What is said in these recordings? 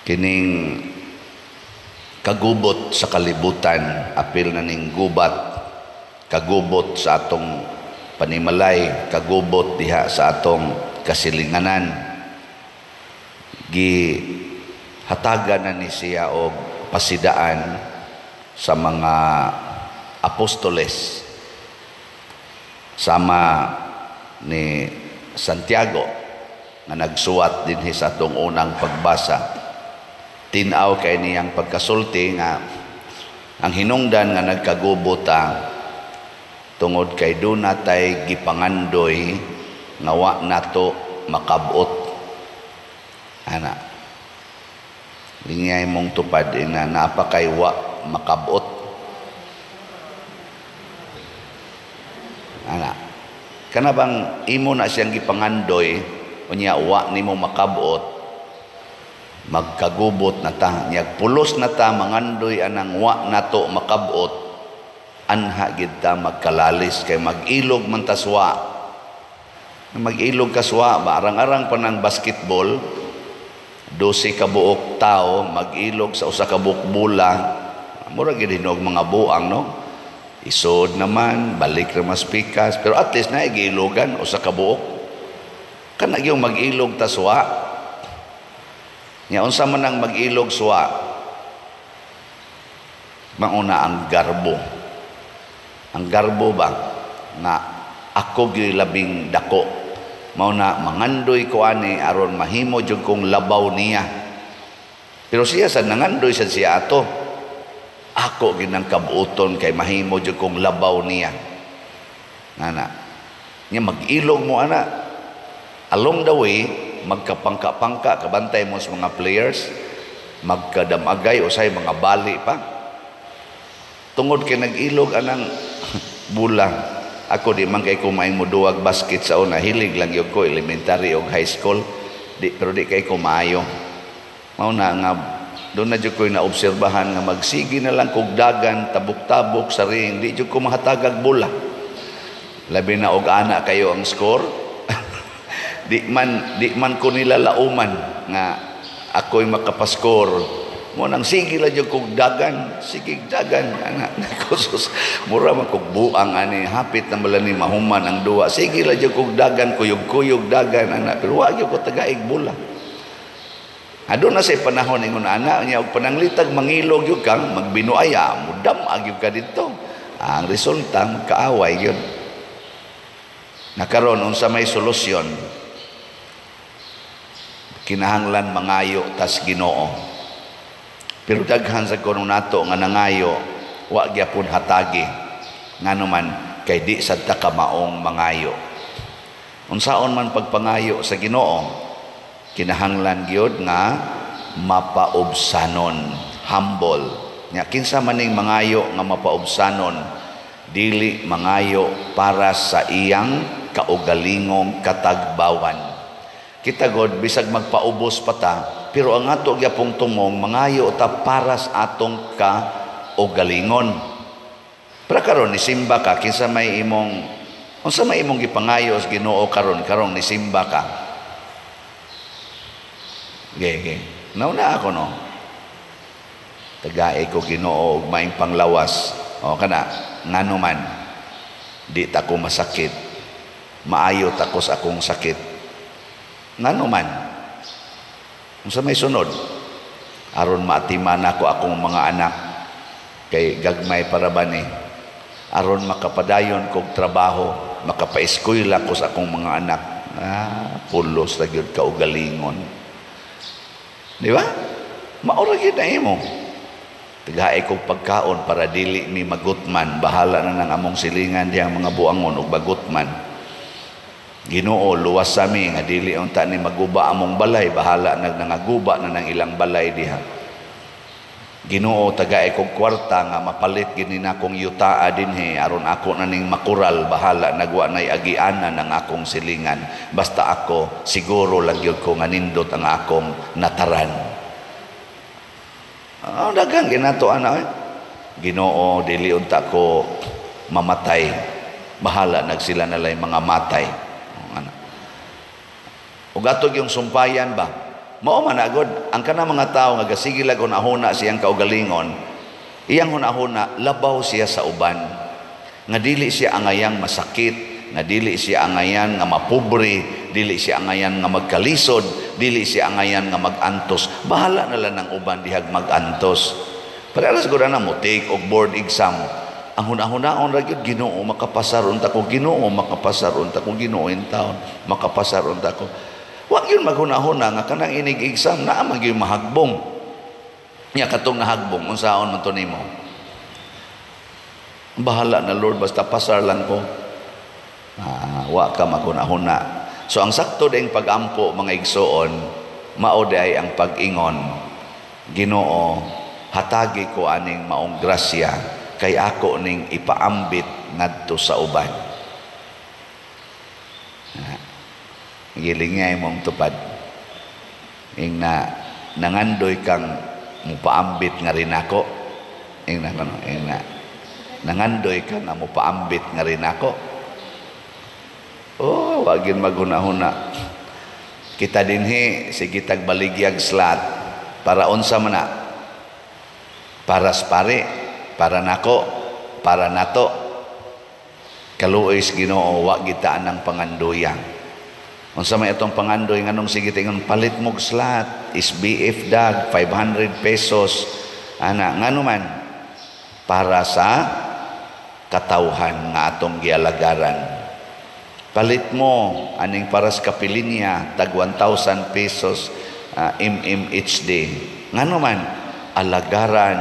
kining kagubot sa kalibutan, apil na ning gubat, kagubot sa atong panimalay, kagubot diha sa atong kasilinganan. Gihatagan na ni siya og pasidaan sa mga apostoles, sama ni Santiago nga nagsuwat dinhi sa atong unang pagbasa. Tinaw kay niyang pagkasulti nga ang hinungdan nga nagkagubota tungod kay dunatay gipangandoy nga wa nato makabot. Ana, lingay mong tupad na napakay wa makabot. Ana, kana bang imo na siyang gipangandoy unya wa nimo makabot, magkagubot na ta, nyag pulos na ta mangandoy anang wa nato makabot, anha gid ta magkalalis kay mag-ilog man taswa. Mag-ilog kaswa ba arang-arang pa ng basketball, 12 ka buok tao mag-ilog sa usa ka buok bola, mura gid hinog mga buang, no? Isod naman, balik ra mas pikas, pero at least na igilogan usa ka buok. Kana gyud mag-ilog taswa. Nya unsa man ang mag-ilog suwa? Mauna ang garbo. Ang garbo ba nga ako gyud labing dako, mauna mangandoy ko ani aron mahimo jud kong labaw niya. Pero siya sa nangandoy siya ato, ako ginang kabuoton kay mahimo jud kong labaw niya. Nana, nya mag-ilog mo ana, along the way magkapangka-pangka, kabantay mo sa mga players, magkadamagay o say mga bali pa. Tungod kay nag-ilog anang bula. Ako di man kay kumain mo duwag basket sa una, hilig lang yun ko, elementary o high school, pero di kay kumayo. Mauna nga, doon na dyan ko naobserbahan nga magsigi na lang kugdagan, tabok-tabok sa ring, di dyan ko mahatagag bula. Labi na og ana kayo ang score, di man ko nilalauman nga ako'y makapaskor mo nang sige lang yung kugdagan, sige dagan anak kusus mura man kugbuang ani hapit na mala ni mahuman ang duwa, sige lang yung kugdagan, kuyog dagan anak, pero wag yung ko tagaig bula. Adun na sa panahon ingon anak niya og pananglitag mangilog yung kang magbinuaya mudam agyud ka dito, ang resulta magkaaway yun. Nakaroon unsa may solusyon, kinahanglan mangayo tas Ginoo. Pero daghan sa kuno nato nga nangayo wa gyapon hatagi, nganuman kay di sad ta ka maong mangayo. Unsaon man pagpangayo sa Ginoo, kinahanglan gyud nga mapaubsanon, humble. Nya kinsa maning mangayo nga mapaubsanon, dili mangayo para sa iyang kaugalingong katagbawan. Kita God bisag magpaubos pa ta, pero ang ato gyapong tumong mangayo ta para sa atong kaugalingon. Para karon ni simba ka, kinsa may imong unsa may imong gipangayo sa Ginoo karon ni simba ka. Gege. Nauna ako no. Tagaay ko Ginoo og maing panglawas. O kana ngano man di ta ko masakit. Maayo ta ko sa akong sakit. Ngano man unsa may sunod aron maatiman ako akong mga anak kay gagmay para bani, aron makapadayon kog trabaho, makapaeskwela ko sa akong mga anak. Pulos ra gyud kaugalingon, di ba? Maura gyud na imo tagaay kog pagkaon para dili mi magutman, bahala na nang among silingan diyang mga buangon ug bagutman. Ginoo luwas sa mi nga dili unta ni maguba among balay, bahala nangaguba na ng ilang balay diha. Ginoo tagaay kog kwarta nga mapalit gini na kong yutaa dinhi aron ako na ning makural, bahala nagwa nay agianan ng akong silingan, basta ako siguro lang gyud ko nga nindot ang akong nataran. Daghang ginato ana. Ginoo dili unta ko mamatay, bahala nagsila nalay mga matay. Ug atog yung sumpayan ba, Mao man agod ang kana mga tao nga gasigila hunahuna siyang kaugalingon, iyang hunahuna labaw siya sa uban. Nga dili siya angayang masakit, nga dili siya angayan nga mapobre, dili siya angayan nga magkalisod, dili siya angayan nga magantos. Bahala na lang ng uban dihag magantos. Pero alas ko na mo take og board exam. Ang hunahunaon ra gyud Ginoo makapasar unta ko, Ginoo makapasar unta ko, Ginoo in taon makapasar unta ko. Wa gyud maghunahuna nga kanang inig exam naa man gyud mahagbong. Nya katong nahagbong unsaon man to nimo? Bahala na Lord basta pasar lang ko. Wa ka maghunahuna. So ang sakto ding pagampo mga igsoon, mao ay ang pag-ingon, Ginoo, hatagi ko aning maong grasya kay ako ning ipaambit ngadto sa uban. Gilingay mong tupad. Ing na nangandoy kang mupaambit nga rin ako. Ing na nangandoy ka nga mupaambit nga rin ako. Oh, wagin maghuna-huna. Kita dinhi sige tagbaligyag slat para unsa man na? Para pare, para nako, para nato. Kaluoy Ginoo wa gitaan ng panganduyang. Unsa may itong pangandoy nganong sige tingon palit mog slat, SBF dag 500 pesos. Ana ngano man para sa katawhan nga atong gialagaran. Palit mo aning paras kapilinya tag 1,000 pesos each day. Ngano man alagaran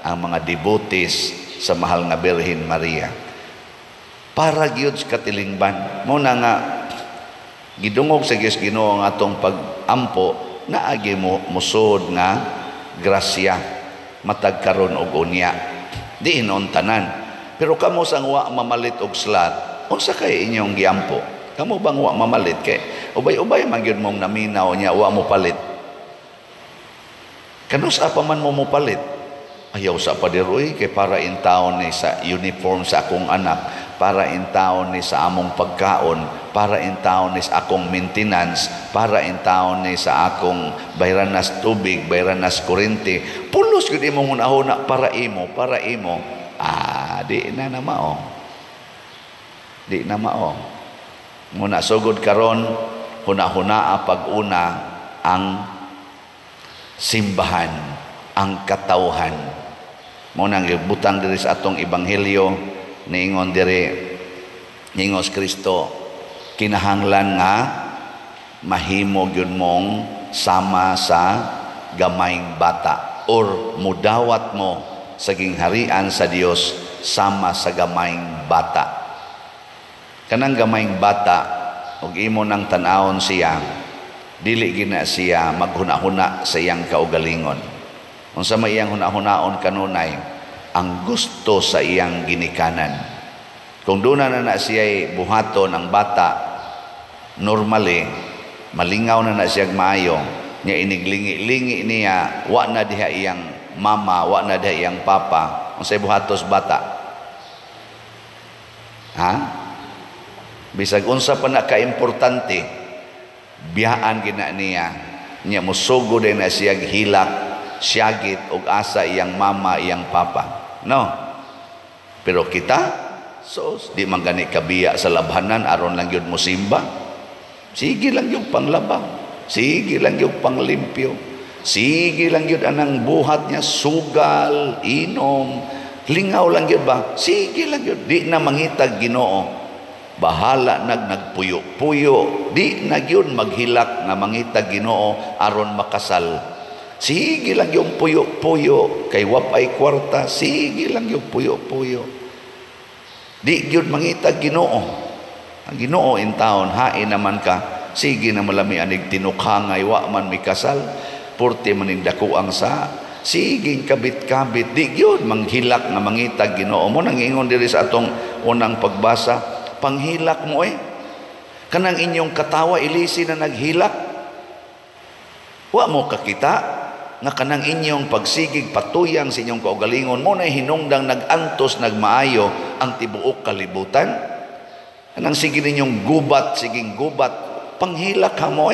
ang mga devotees sa mahal nga Birhen Maria. Para gyud sa katilingban. Muna nga gidungog sa Dios Ginoo ang atong pag-ampo naagi mo musod nga grasya matag karon og unya. Di inon tanan. Pero kamo sang wa mamalit og slat, unsa kay inyong giampo? Kamo bang wa mamalit kay ubay-ubay man gyud mong naminaw nya wa mo palit. Kano sa pa man mo palit? Ayaw sa padiroy kay para in taon ni sa uniform sa akong anak, para in taon ni sa among pagkaon, para in taon ni sa akong maintenance, para in taon ni sa akong bayranas tubig, bayranas kuryente. Pulos gyud imong hunahuna para imo. Di na mao. Di na mao. Muna sugod karon hunahuna pag-una ang simbahan, ang katawhan. Muna butang diri sa atong ebanghelyo niingon diri ningos Kristo, kinahanglan nga mahimo gyud mong sama sa gamayng bata or mudawat mo sa gingharian sa Dios sama sa gamayng bata. Kanang gamayng bata ug imo nang tan-awon siya, dili gina siya maghuna-huna sa iyang kaugalingon. Unsa may iyang huna-hunaon kanunay ang gusto sa iyang ginikanan. Kung doon na siya buhaton ang bata, normally malingaw na siya maayo, niya iniglingi-lingi niya, wa na diha iyang mama, wa na diha iyang papa, unsay buhatos bata. Bisag unsa pa na ka-importante, biyaan gina niya musugo din na siya hilak, siyagit og asa iyang mama, iyang papa. No. Pero kita, di man gani kabiya sa labhanan aron lang yun mo simba. Sige lang yung panglaba. Sige lang yung panglimpyo. Sige lang yun anang buhat niya, sugal, inom. Lingaw lang yun ba? Sige lang yun. Di na mangitag Ginoo. Bahala nagpuyo-puyo. Di na yun maghilak nga mangitag Ginoo aron makasal. Sige lang yung puyo-puyo. Kay wapay kwarta, sige lang yung puyo-puyo. Di yun mangitag Ginoo. Ang Ginoo in taon, hain naman ka, sige na malami anig tinukhangay, wa man may kasal, purti maning dakuang sa, sige kabit-kabit, di yun manghilak nga mangitag Ginoo mo. Nangingon diri sa atong unang pagbasa, panghilak mo kanang inyong katawa ilisi na naghilak, wa mo kakita nga kanang inyong pagsigig patuyang sa inyong kaugalingon mo na hinungdang nagantos nagmaayo ang tibuok kalibutan. Kanang sige ninyong gubat, siging gubat, panghilak ka mo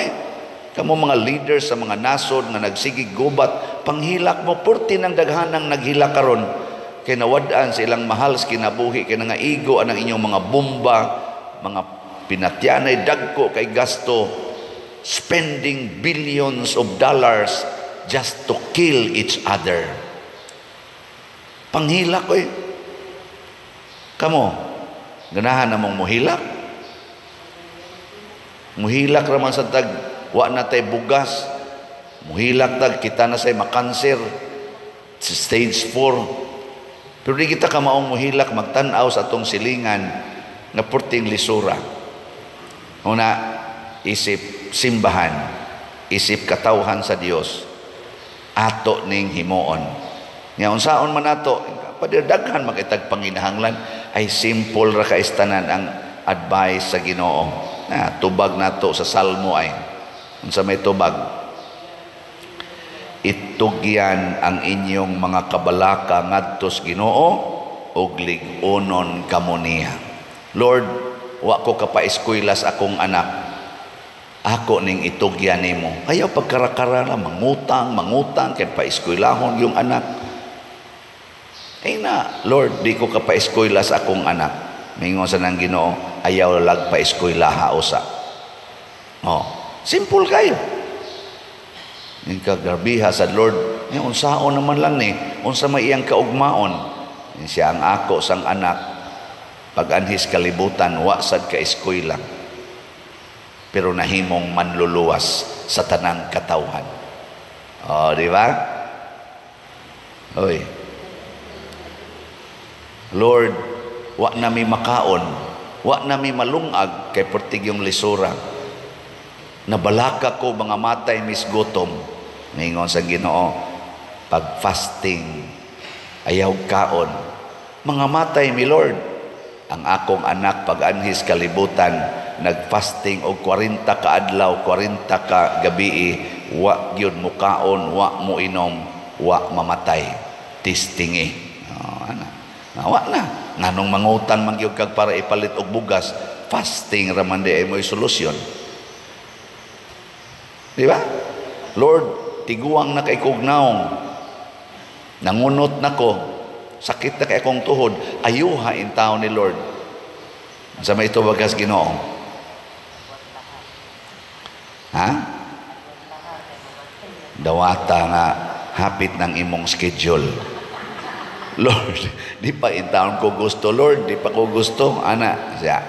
Kamo mga leaders sa mga nasod nga nagsigig gubat, panghilak mo, purti ng daghanang naghilak karon. Kay nawadaan sa ilang mahal sa kinabuhi, kay nga igo ang inyong mga bomba, mga pinatyanay, dagko kay gasto, spending billions of dollars just to kill each other. Panghilak ko Kamo, ganahan na mong muhilak. Muhilak raman sa tag, wa na tay bugas. Muhilak tag, kita na say makanser. Stage 4. Pero di kita ka maong muhilak, magtanaw sa atong silingan na purting lisura. Una, isip simbahan, isip katawhan sa Dios, ato ning himoon. Nga unsaon man ato, padaghan makitag panginahanglan, ay simple ra kaistanan ang advice sa Ginoo. Tubag nato sa Salmo ay unsa may tubag, itugyan ang inyong mga kabalaka ngadtos Ginoo ug lig-onon kamo niya. Lord, wa ko kapaeskwela sa akong anak, ako ning itugyan nimo. Ayaw pagkarakara na mangutang kay paeskwelahon yung anak. Lord, di ko kapaeskwela sa akong anak. Mingon sa nang Ginoo, ayaw lag paeskwelaha usa. Simple kayo. Yung kagrabiha sa Lord, yung unsaon naman lang unsa may iyang kaugmaon. Siya ang ako sang anak, pag-anhis kalibutan, wasad ka eskwela. Pero nahimong manluluwas sa tanang katawhan. Di ba? Lord, wa nami makaon, wa nami malungag kay pertig yung lisura. Nabalaka ko mga matay misgutom. Ningon sa Ginoo, pag fasting, ayaw kaon. Mga matay mi Lord, ang akong anak pag-anhis kalibutan, nagfasting og 40 ka adlaw, 40 ka gabi, wa gyud mo kaon, wa mo inom, wa mamatay. Tistingi. Wa na. Nganong mangutang man gyud kag para ipalit og bugas, fasting raman di ay mo'y solusyon. Di ba? Lord, tiguang na kay kog naong. Nangunot nako. Sakit na kay akong tuhod. Ayuha in taon ni Lord. Sa may ito bagas Ginoo. Dawata nga hapit ng imong schedule. Lord, di pa in taon ko gusto, Lord, di pa ko gusto. Siya,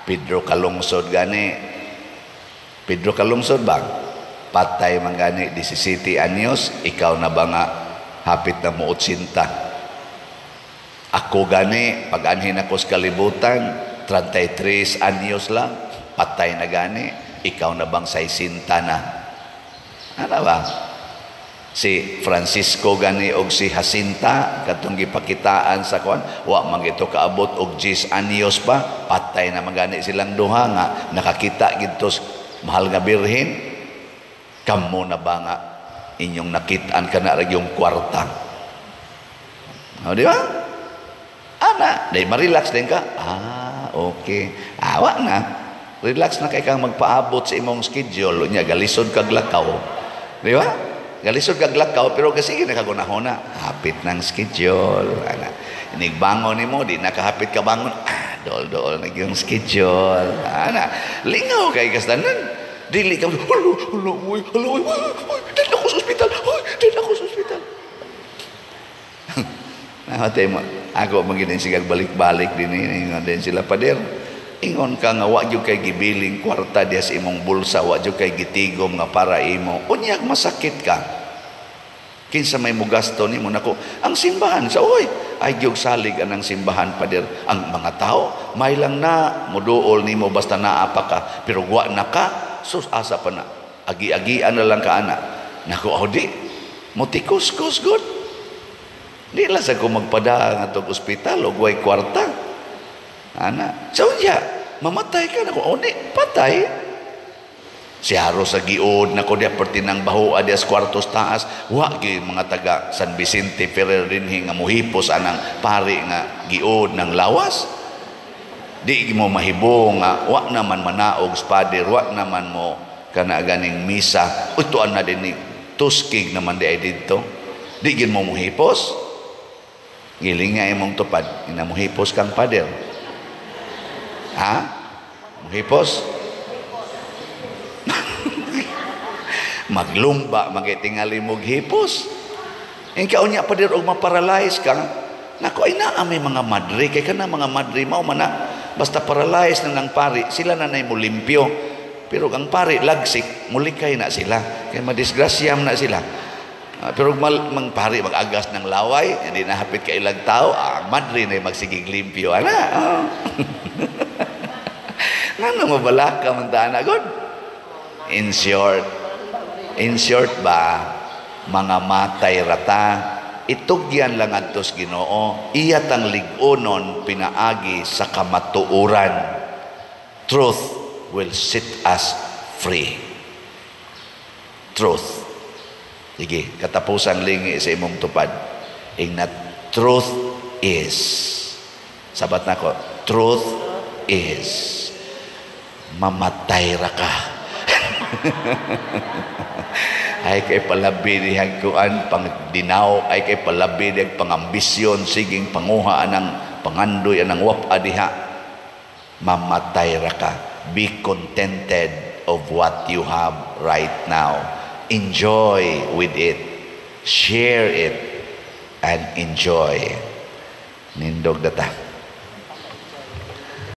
Pedro kalungsod gani. Pedro kalungsod ba? Patay man gani, 17 anyos, ikaw na ba nga hapit na mo 80. Ako gani, pag-anhin ako sa kalibutan, 33 anyos lang, patay na gani, ikaw na bang 60 na? Ano ba? Si Francisco gani og si Jacinta katong gipakitaan sa kwan, wa man ito kaabot og 10 anyos pa, patay na magani silang duha nga nakakita gidto mahal nga birhen. Kamo na ba nga inyong nakitaan kana ra yung kwarta? Di ba? Dahil ma-relax din ka. Okay. Wa na. Relax na kay kang magpaabot sa imong schedule. Nya galisod kag lakaw. Di ba? Galisod kag lakaw pero kasi nakagunahona. Hapit ng schedule. Inigbangon nimo di nakahapit ka bangon. Dol-dol na yung schedule. Lingaw kay kastanan. Dili ka, hello, din ako sa ospital. Ako magiging sigag balik-balik din sila pader. Ingon ka nga, wa jud kay gibiling kwarta diya sa imong bulsa, wa jud kay gitigom nga para imo. Unyag masakit ka. Kinsa may mugasto nimo nako. Ang simbahan sa ay gyud salig anang simbahan pader. Ang mga tao may lang na muduol nimo basta naa pa ka, pero wa na ka. Sus asa pa na agi-agian na lang ka ana nako di motikos-kos good di lang sa ko magpada nga tong ospital og way kwarta so mamatay ka nako di patay siyaro sa giod nako diya pertinang baho diya sa kwartos taas wa gyud mga taga San Vicente Ferrer dinhi nga mohipos anang pari nga giod ng lawas. Di mo mahibong nga wa naman manaog spader, wa naman mo kana ganing misa utuan na din ni tuskig naman di ay dito di gin mo muhipos giling nga imong tupad ina muhipos kang pader ha muhipos maglumba magitingali mo hipos ingkaw niya pader og maparalyze ka nako ay naa may mga madre kay kana mga madre mao man na basta paralyze na ng pari sila na nay mo limpyo pero ang pari lagsik mulikay na sila kay madisgrasyam na sila pero mang pari mag-agas ng laway hindi na hapit kay ilang tao ang madre na magsigig limpyo ana ngano mabalaka man ta na god in short ba mga matay rata itugyan lang adtos Ginoo iya tang lig-onon pinaagi sa kamatuoran truth will set us free truth sige katapusan lingi sa imong tupad ingna truth is sabat nako truth is mamatay ra ka ay kay palabi dihang kuan pang dinaw ay kay palabi dihang pangambisyon siging panguha anang pangandoy anang wapa diha mamatay ra ka be contented of what you have right now enjoy with it share it and enjoy nindog data